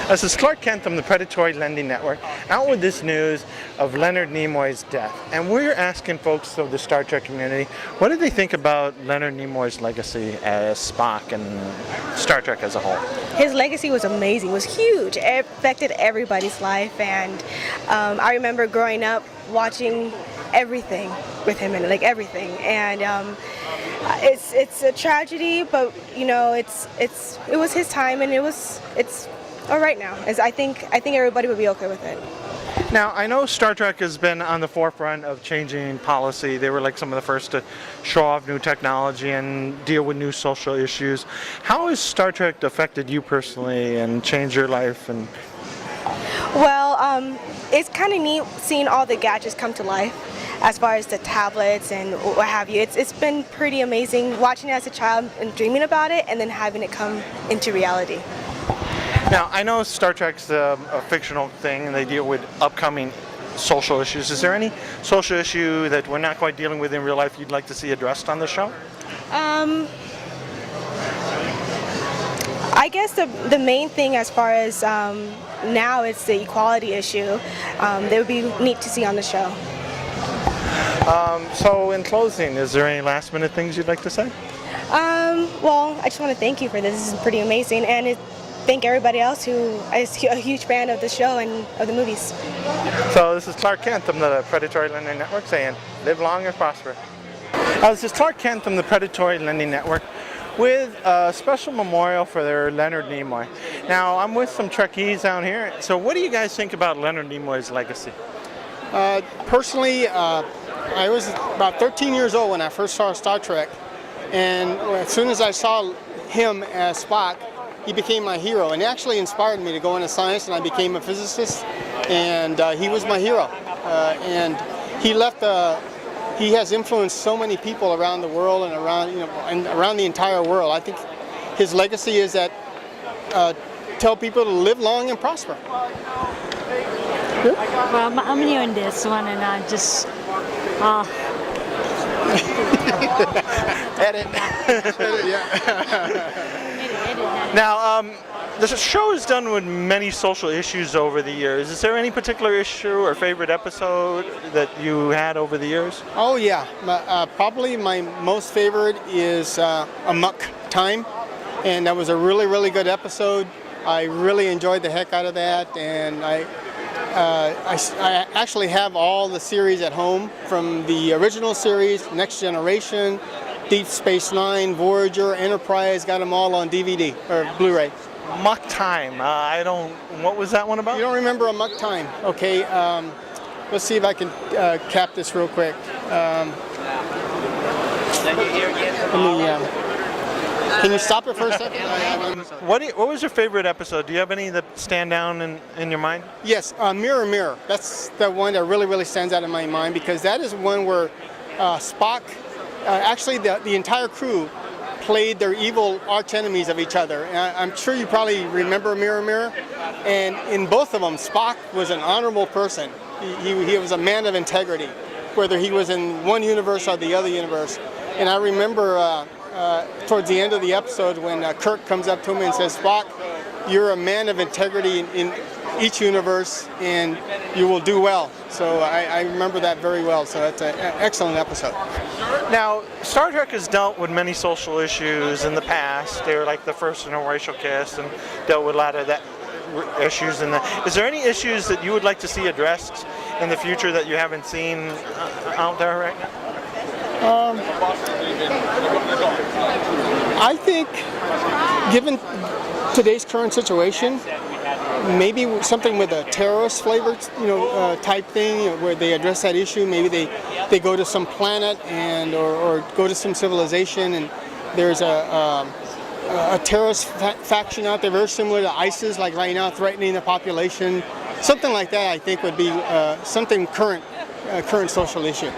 This is Clark Kent from the Predatory Lending Network, out with this news of Leonard Nimoy's death. And we're asking folks of the Star Trek community, what do they think about Leonard Nimoy's legacy as Spock and Star Trek as a whole? His legacy was amazing, it was huge. It affected everybody's life, and I remember growing up watching everything with him in it, like everything. And it's a tragedy, but you know, it was his time, and it's all right now. I think everybody would be okay with it. Now, I know Star Trek has been on the forefront of changing policy. They were like some of the first to show off new technology and deal with new social issues. How has Star Trek affected you personally and changed your life? And well, it's kind of neat seeing all the gadgets come to life, as far as the tablets and what have you. It's been pretty amazing watching it as a child and dreaming about it, and then having it come into reality. Now, I know Star Trek's a fictional thing and they deal with upcoming social issues. Is there any social issue that we're not quite dealing with in real life you'd like to see addressed on the show? I guess the main thing as far as now is the equality issue. That would be neat to see on the show. So in closing, is there any last minute things you'd like to say? Well, I just want to thank you for this. This is pretty amazing, and thank everybody else who is a huge fan of the show and of the movies. So this is Clark Kent from the Predatory Lending Network saying, live long and prosper. This is Clark Kent from the Predatory Lending Network with a special memorial for their Leonard Nimoy. Now, I'm with some Trekkies down here. So what do you guys think about Leonard Nimoy's legacy? Personally, I was about 13 years old when I first saw Star Trek. And as soon as I saw him as Spock, he became my hero, and he actually inspired me to go into science, and I became a physicist, and he was my hero. And he has influenced so many people around the world and around the entire world. I think his legacy is that tell people to live long and prosper. Well, I'm new in this one, and I just Edit. Now, the show is done with many social issues over the years. Is there any particular issue or favorite episode that you had over the years? Oh yeah, probably my most favorite is Amok Time, and that was a really, really good episode. I really enjoyed the heck out of that, and I actually have all the series at home, from the original series, Next Generation, Deep Space Nine, Voyager, Enterprise, got them all on DVD or Blu-ray. Amok Time. What was that one about? You don't remember Amok Time? Okay. Let's see if I can cap this real quick. Can you stop it for a second? What was your favorite episode? Do you have any that stand down in your mind? Yes, Mirror Mirror. That's the one that really, really stands out in my mind, because that is one where Spock, actually the entire crew, played their evil arch enemies of each other. And I'm sure you probably remember Mirror Mirror. And in both of them, Spock was an honorable person. He was a man of integrity, whether he was in one universe or the other universe. And I remember towards the end of the episode when Kirk comes up to him and says, Spock, you're a man of integrity in each universe, and you will do well. So I remember that very well. So it's an excellent episode. Now, Star Trek has dealt with many social issues in the past. They were like the first interracial kiss and dealt with a lot of that issues. Is there any issues that you would like to see addressed in the future that you haven't seen out there right now? I think, given today's current situation, maybe something with a terrorist flavored, type thing, where they address that issue. Maybe they go to some planet or go to some civilization, and there's a terrorist faction out there very similar to ISIS, like right now, threatening the population. Something like that, I think, would be something current social issue.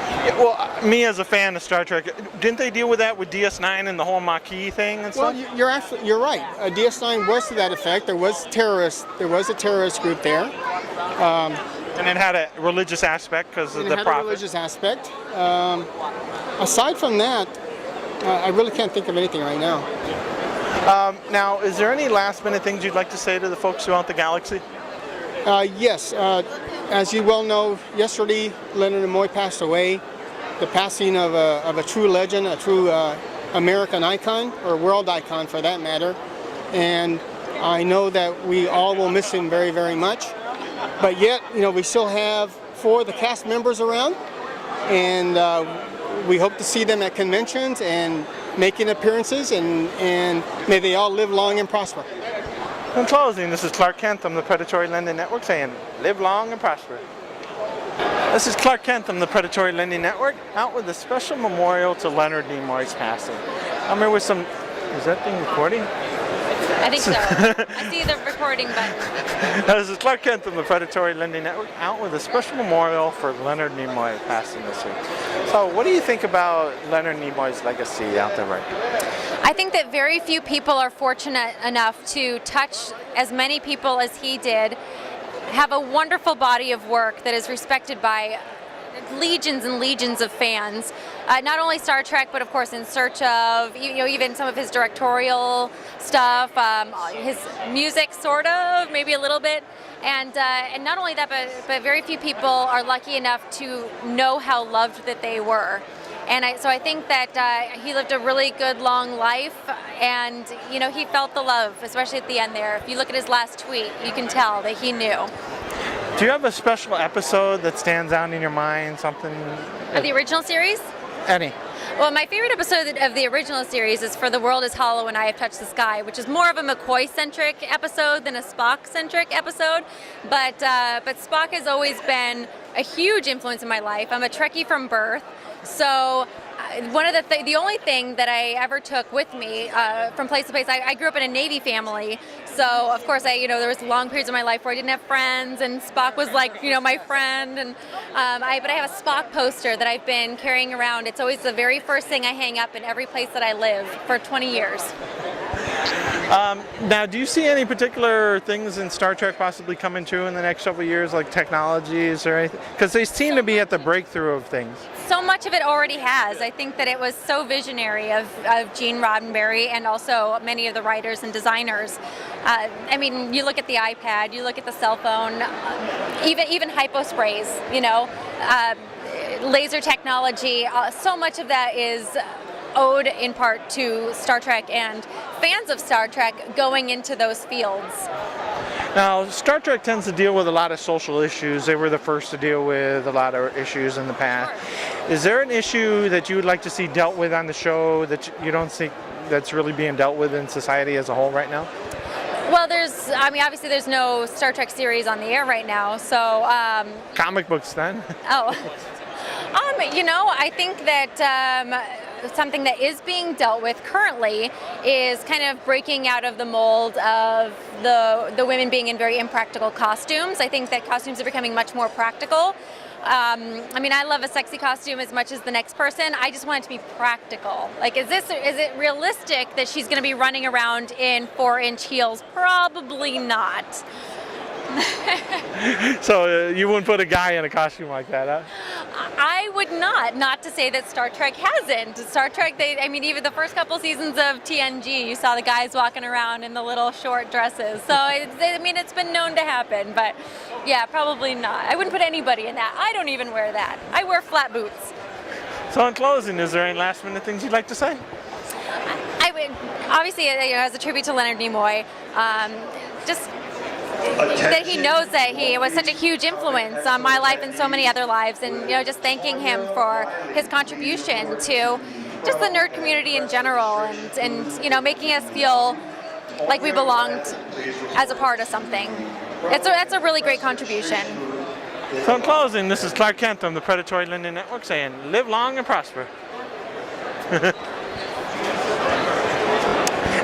Yeah, well, me as a fan of Star Trek, didn't they deal with that with DS9 and the whole Maquis thing and stuff? Well, you're right. DS9 was to that effect. There was a terrorist group there, And it had a religious aspect because of And the it had a prophet. religious aspect. Aside from that, I really can't think of anything right now. Now, is there any last-minute things you'd like to say to the folks throughout the galaxy? Yes, as you well know, yesterday Leonard Nimoy passed away. The passing of a true legend, a true American icon, or world icon for that matter. And I know that we all will miss him very, very much. But yet, we still have 4 of the cast members around, and we hope to see them at conventions and making appearances, and may they all live long and prosper. In closing, this is Clark Kent from the Predatory Lending Network saying, live long and prosper. This is Clark Kent from the Predatory Lending Network, out with a special memorial to Leonard Nimoy's passing. I'm here with some, is that thing recording? I think so. I see the recording button. This is Clark Kent from the Predatory Lending Network, out with a special memorial for Leonard Nimoy passing this week. So what do you think about Leonard Nimoy's legacy out there right now? I think that very few people are fortunate enough to touch as many people as he did, have a wonderful body of work that is respected by legions and legions of fans. Not only Star Trek, but of course In Search Of, even some of his directorial stuff, his music sort of, maybe a little bit. And not only that, but very few people are lucky enough to know how loved that they were. And so I think that he lived a really good, long life, and he felt the love, especially at the end there. If you look at his last tweet, you can tell that he knew. Do you have a special episode that stands out in your mind, something? Of the original series? Any. Well, my favorite episode of the original series is For the World is Hollow and I Have Touched the Sky, which is more of a McCoy-centric episode than a Spock-centric episode. But Spock has always been a huge influence in my life. I'm a Trekkie from birth, so one of the only thing that I ever took with me from place to place, I grew up in a Navy family, so of course there was long periods of my life where I didn't have friends, and Spock was like my friend, and but I have a Spock poster that I've been carrying around. It's always the very first thing I hang up in every place that I live for 20 years. Now, do you see any particular things in Star Trek possibly coming true in the next couple of years, like technologies or anything? Because they seem to be at the breakthrough of things. So much of it already has. I think that it was so visionary of Gene Roddenberry and also many of the writers and designers. You look at the iPad, you look at the cell phone, even hyposprays, laser technology. So much of that is owed in part to Star Trek and fans of Star Trek going into those fields. Now, Star Trek tends to deal with a lot of social issues. They were the first to deal with a lot of issues in the past. Is there an issue that you would like to see dealt with on the show that you don't think that's really being dealt with in society as a whole right now? Well, obviously there's no Star Trek series on the air right now, so... Comic books, then? Oh. I think that something that is being dealt with currently is kind of breaking out of the mold of the women being in very impractical costumes. I think that costumes are becoming much more practical. I love a sexy costume as much as the next person. I just want it to be practical. Like, is it realistic that she's going to be running around in 4-inch heels? Probably not. So you wouldn't put a guy in a costume like that, huh? I would not. Not to say that Star Trek hasn't. Star Trek, even the first couple seasons of TNG, you saw the guys walking around in the little short dresses. So, it's been known to happen, but yeah, probably not. I wouldn't put anybody in that. I don't even wear that. I wear flat boots. So in closing, is there any last minute things you'd like to say? I would, obviously, as a tribute to Leonard Nimoy, that he knows that he was such a huge influence on my life and so many other lives, and just thanking him for his contribution to just the nerd community in general, and making us feel like we belonged as a part of something. That's a really great contribution. So in closing, this is Clark Kent from the Predatory Lending Network saying, live long and prosper.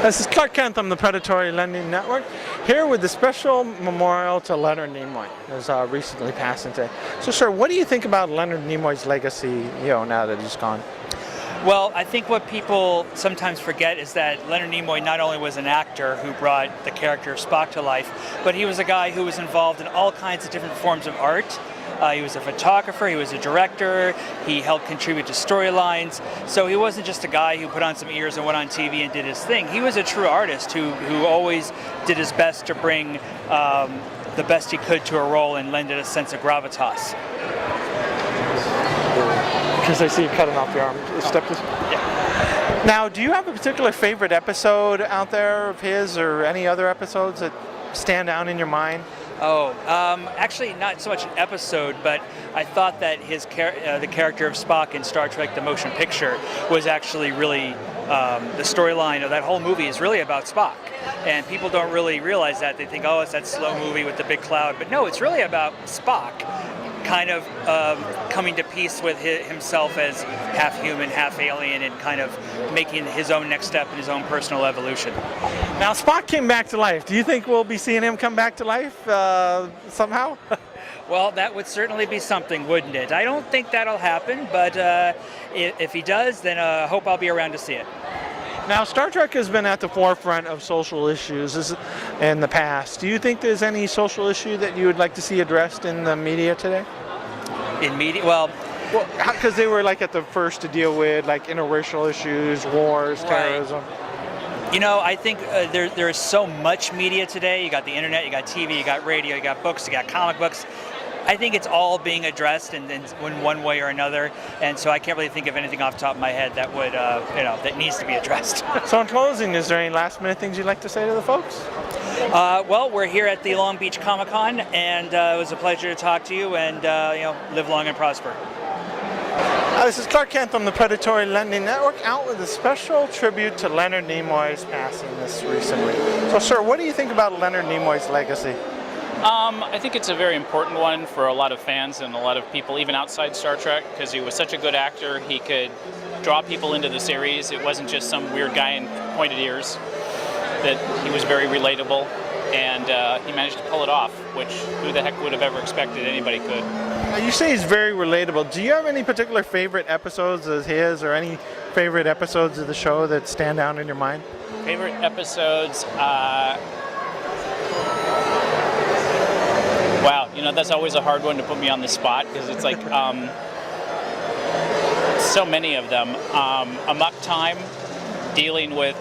This is Clark Kent from the Predatory Lending Network, here with the special memorial to Leonard Nimoy, who's recently passed today. So, sir, what do you think about Leonard Nimoy's legacy, now that he's gone? Well, I think what people sometimes forget is that Leonard Nimoy not only was an actor who brought the character of Spock to life, but he was a guy who was involved in all kinds of different forms of art. He was a photographer, he was a director, he helped contribute to storylines. So he wasn't just a guy who put on some ears and went on TV and did his thing. He was a true artist who always did his best to bring the best he could to a role and lend it a sense of gravitas. Because I see you cutting off your arm. Step this. Yeah. Now, do you have a particular favorite episode out there of his, or any other episodes that stand out in your mind? Oh, actually not so much an episode, but I thought that the character of Spock in Star Trek The Motion Picture was actually really, the storyline of that whole movie is really about Spock. And people don't really realize that. They think, oh, it's that slow movie with the big cloud. But no, it's really about Spock kind of coming to peace with himself as half human, half alien, and kind of making his own next step in his own personal evolution. Now, Spock came back to life. Do you think we'll be seeing him come back to life somehow? Well, that would certainly be something, wouldn't it? I don't think that'll happen, but if he does, then I hope I'll be around to see it. Now, Star Trek has been at the forefront of social issues in the past. Do you think there's any social issue that you would like to see addressed in the media today? In media? Well, because they were like at the first to deal with like interracial issues, wars, terrorism. You know, I think there is so much media today. You got the internet, you got TV, you got radio, you got books, you got comic books. I think it's all being addressed in one way or another, and so I can't really think of anything off the top of my head that would, that needs to be addressed. So in closing, is there any last minute things you'd like to say to the folks? Well, we're here at the Long Beach Comic Con, and it was a pleasure to talk to you, and live long and prosper. This is Clark Kent from the Predatory Lending Network, out with a special tribute to Leonard Nimoy's passing this recently. So, sir, what do you think about Leonard Nimoy's legacy? I think it's a very important one for a lot of fans and a lot of people, even outside Star Trek, because he was such a good actor. He could draw people into the series. It wasn't just some weird guy in pointed ears. That he was very relatable, and he managed to pull it off, which who the heck would have ever expected anybody could. You say he's very relatable. Do you have any particular favorite episodes of his, or any favorite episodes of the show that stand out in your mind? Favorite episodes? Wow, that's always a hard one to put me on the spot, because it's like so many of them. Amok Time, dealing with,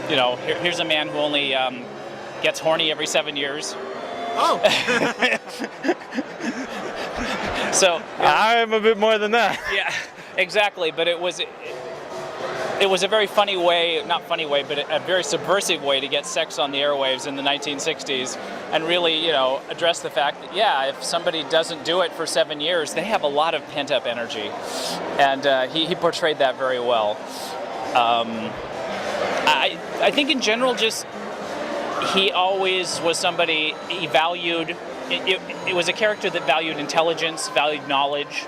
here's a man who only gets horny every 7 years. Oh. So I'm a bit more than that. Yeah, exactly. But it was a very funny way, not funny way, but a very subversive way to get sex on the airwaves in the 1960s, and really, address the fact that, yeah, if somebody doesn't do it for 7 years, they have a lot of pent-up energy, and he portrayed that very well. I think in general, just he always was somebody he valued. It was a character that valued intelligence, valued knowledge.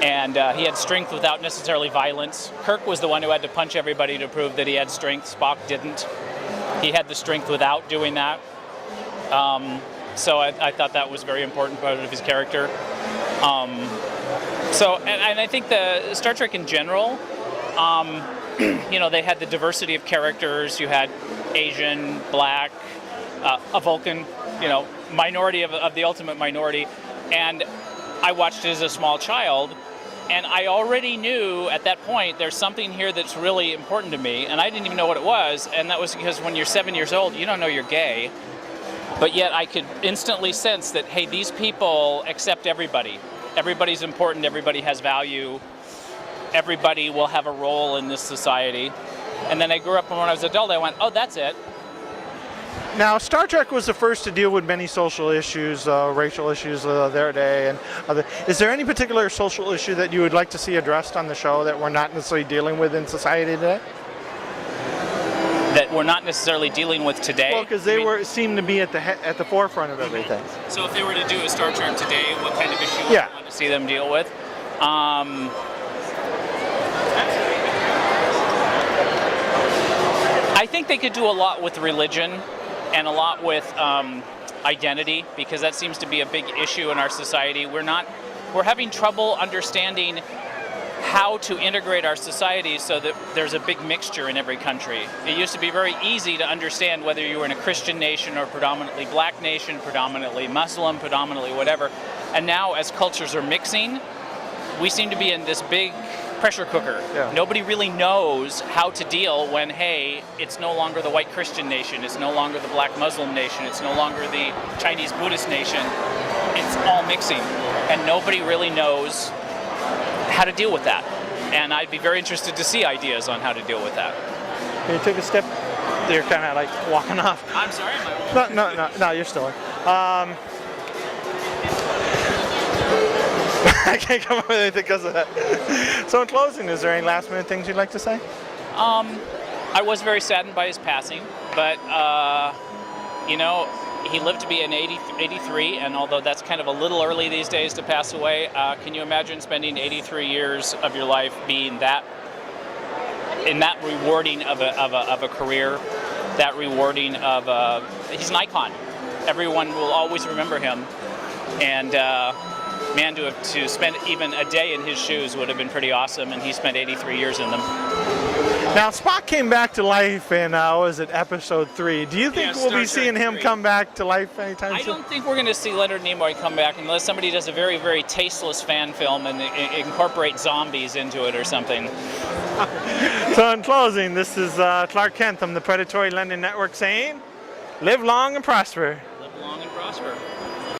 And he had strength without necessarily violence. Kirk was the one who had to punch everybody to prove that he had strength. Spock didn't. He had the strength without doing that. So I thought that was a very important part of his character. And I think the Star Trek in general, they had the diversity of characters. You had Asian, Black, a Vulcan, minority of the ultimate minority. And I watched it as a small child, and I already knew at that point there's something here that's really important to me, and I didn't even know what it was, and that was because when you're 7 years old, you don't know you're gay, but yet I could instantly sense that, hey, these people accept everybody. Everybody's important, everybody has value, everybody will have a role in this society. And then I grew up, and when I was an adult, I went, oh, that's it. Now, Star Trek was the first to deal with many social issues, racial issues of their day, and other. Is there any particular social issue that you would like to see addressed on the show that we're not necessarily dealing with in society today? That we're not necessarily dealing with today? Well, because they seem to be at the forefront of everything. So if they were to do a Star Trek today, what kind of issue would you want to see them deal with? I think they could do a lot with religion and a lot with identity, because that seems to be a big issue in our society. We're having trouble understanding how to integrate our society so that there's a big mixture in every country. It used to be very easy to understand whether you were in a Christian nation or predominantly black nation, predominantly Muslim, predominantly whatever. And now as cultures are mixing, we seem to be in this big pressure cooker. Yeah. Nobody really knows how to deal when, hey, it's no longer the white Christian nation, it's no longer the black Muslim nation, it's no longer the Chinese Buddhist nation. It's all mixing, and nobody really knows how to deal with that. And I'd be very interested to see ideas on how to deal with that. You took a step, you're kind of like walking off. I'm sorry, am I No, you're still. I can't come up with anything because of that. So in closing, is there any last minute things you'd like to say? I was very saddened by his passing, but you know, he lived to be an 83, and although that's kind of a little early these days to pass away, can you imagine spending 83 years of your life being that rewarding of a career, that rewarding of he's an icon. Everyone will always remember him, and man, to spend even a day in his shoes would have been pretty awesome, and he spent 83 years in them. Now, Spock came back to life in, was it episode 3? Do you think we'll be seeing him come back to life anytime soon? I don't think we're going to see Leonard Nimoy come back unless somebody does a very, very tasteless fan film and incorporate zombies into it or something. So in closing, this is Clark Kent from the Predatory Lending Network saying, live long and prosper. Live long and prosper.